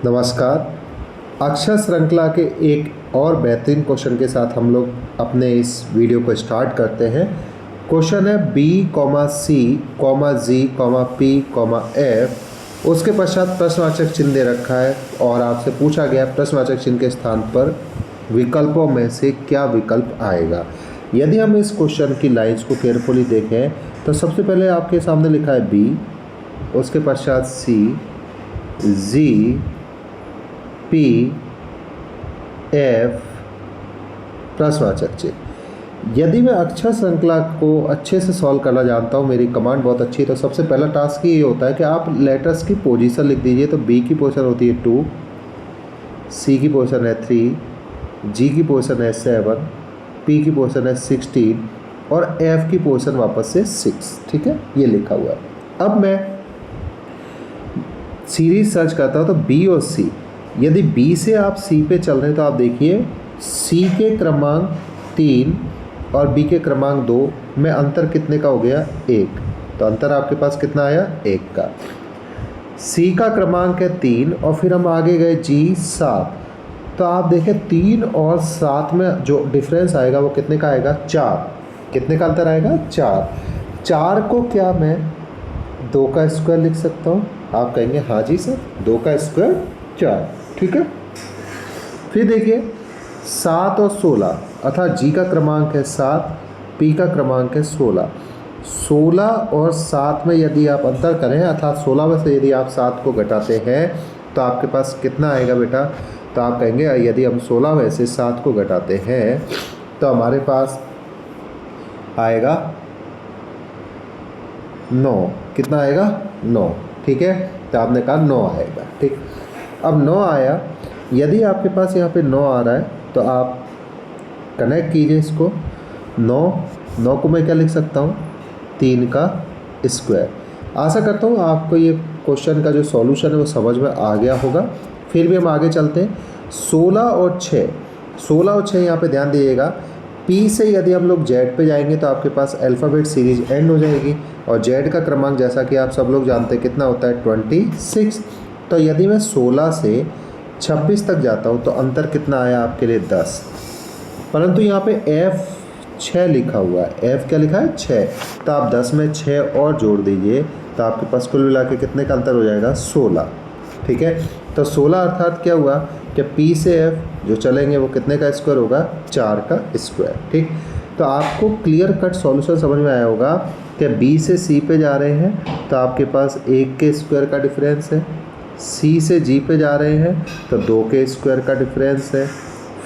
नमस्कार। अक्षर श्रृंखला के एक और बेहतरीन क्वेश्चन के साथ हम लोग अपने इस वीडियो को स्टार्ट करते हैं। क्वेश्चन है B, C, G, P, F। उसके पश्चात प्रश्नवाचक चिन्ह दे रखा है और आपसे पूछा गया प्रश्नवाचक चिन्ह के स्थान पर विकल्पों में से क्या विकल्प आएगा। यदि हम इस क्वेश्चन की लाइंस को केयरफुली देखें तो सबसे पहले आपके सामने लिखा है B, उसके पश्चात C, G, P, F, प्रश्नवाचक चिन्ह। यदि मैं अक्षर श्रृंखला को अच्छे से सॉल्व करना जानता हूँ, मेरी कमांड बहुत अच्छी है, तो सबसे पहला टास्क ये होता है कि आप लेटर्स की पोजीशन लिख दीजिए। तो B की पोजीशन होती है 2, C की पोजीशन है 3, G की पोजीशन है 7, P की पोजीशन है 16 और F की पोजीशन वापस से 6। ठीक है, ये लिखा हुआ है। अब मैं सीरीज सर्च करता हूँ तो B और C, यदि B से आप C पे चल रहे हैं तो आप देखिए C के क्रमांक 3 और B के क्रमांक 2 में अंतर कितने का हो गया? 1। तो अंतर आपके पास कितना आया? 1 का। C का क्रमांक है 3 और फिर हम आगे गए G 7। तो आप देखें 3 और 7 में जो डिफरेंस आएगा वो कितने का आएगा? 4। कितने का अंतर आएगा? 4। 4 को क्या मैं 2 का स्क्वायर लिख सकता हूँ? आप कहेंगे हाँ जी सर, 2 का स्क्वायर 4। ठीक है, फिर देखिए 7 और 16, अर्थात G का क्रमांक है 7, P का क्रमांक है 16। 16 और 7 में यदि आप अंतर करें, अर्थात 16 में से यदि आप 7 को घटाते हैं तो आपके पास कितना आएगा बेटा? तो आप कहेंगे यदि हम 16 में से 7 को घटाते हैं तो हमारे पास आएगा 9। कितना आएगा? 9। ठीक है, तो आपने कहा 9 आएगा। ठीक, अब 9 आया। यदि आपके पास यहाँ पे 9 आ रहा है तो आप कनेक्ट कीजिए इसको। 9 को मैं क्या लिख सकता हूँ? 3 का स्क्वायर। आशा करता हूँ आपको ये क्वेश्चन का जो सॉल्यूशन है वो समझ में आ गया होगा। फिर भी हम आगे चलते हैं। 16 और 6 यहाँ पे ध्यान दीजिएगा। P से यदि हम लोग Z पे जाएंगे तो आपके पास अल्फ़ाबेट सीरीज एंड हो जाएगी और Z का क्रमांक जैसा कि आप सब लोग जानते हैं कितना होता है? 26। तो यदि मैं 16 से 26 तक जाता हूँ तो अंतर कितना आया आपके लिए? 10। परंतु यहाँ पे F 6 लिखा हुआ है। F क्या लिखा है? 6। तो आप 10 में 6 और जोड़ दीजिए तो आपके पास कुल मिला के कितने का अंतर हो जाएगा? 16। ठीक है, तो 16 अर्थात क्या हुआ कि P से F जो चलेंगे वो कितने का स्क्वायर होगा? 4 का स्क्वायर। ठीक, तो आपको क्लियर कट सॉल्यूशन समझ में आया होगा कि B से C पे जा रहे हैं तो आपके पास 1 के स्क्वायर का डिफरेंस है। C से G पे जा रहे हैं तो 2 के स्क्वायर का डिफरेंस है।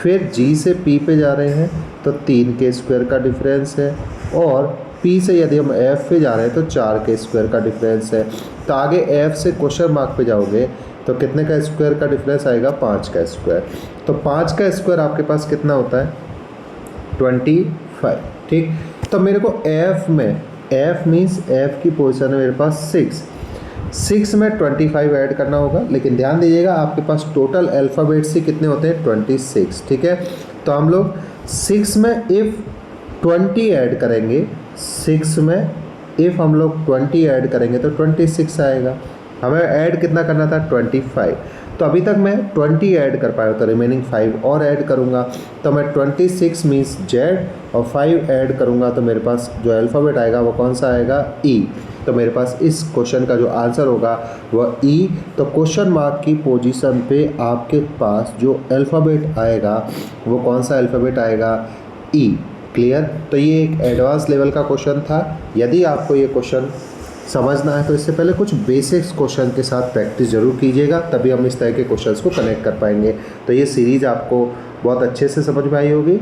फिर G से P पे जा रहे हैं तो 3 के स्क्वायर का डिफरेंस है और P से यदि हम F पे जा रहे हैं तो 4 के स्क्वायर का डिफरेंस है। तो आगे F से क्वेश्चन मार्क पे जाओगे तो कितने का स्क्वायर का डिफरेंस आएगा? 5 का स्क्वायर। तो 5 का स्क्वायर आपके पास कितना होता है? 25। ठीक, तो मेरे को F में, F मीन्स F की पोजीशन है मेरे पास 6 में 25 ऐड करना होगा। लेकिन ध्यान दीजिएगा आपके पास टोटल अल्फ़ाबेट्स ही कितने होते हैं? 26। ठीक है, तो हम लोग 6 में इफ़ 20 ऐड करेंगे, 6 में इफ़ हम लोग 20 ऐड करेंगे तो 26 आएगा। हमें ऐड कितना करना था? 25। तो अभी तक मैं 20 ऐड कर पाया, तो रिमेनिंग 5 और ऐड करूँगा तो मैं 26 मीन्स Z और 5 ऐड करूँगा तो मेरे पास जो अल्फ़ाबेट आएगा वो कौन सा आएगा? E। तो मेरे पास इस क्वेश्चन का जो आंसर होगा वह E। तो क्वेश्चन मार्क की पोजीशन पे आपके पास जो अल्फ़ाबेट आएगा वो कौन सा अल्फ़ाबेट आएगा? E। क्लियर? तो ये एक एडवांस लेवल का क्वेश्चन था। यदि आपको ये क्वेश्चन समझना है तो इससे पहले कुछ बेसिक्स क्वेश्चन के साथ प्रैक्टिस जरूर कीजिएगा, तभी हम इस तरह के क्वेश्चंस को कनेक्ट कर पाएंगे। तो ये सीरीज़ आपको बहुत अच्छे से समझ में आई होगी।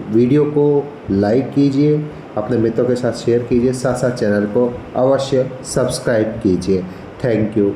वीडियो को लाइक कीजिए, अपने मित्रों के साथ शेयर कीजिए, साथ साथ चैनल को अवश्य सब्सक्राइब कीजिए। Thank you.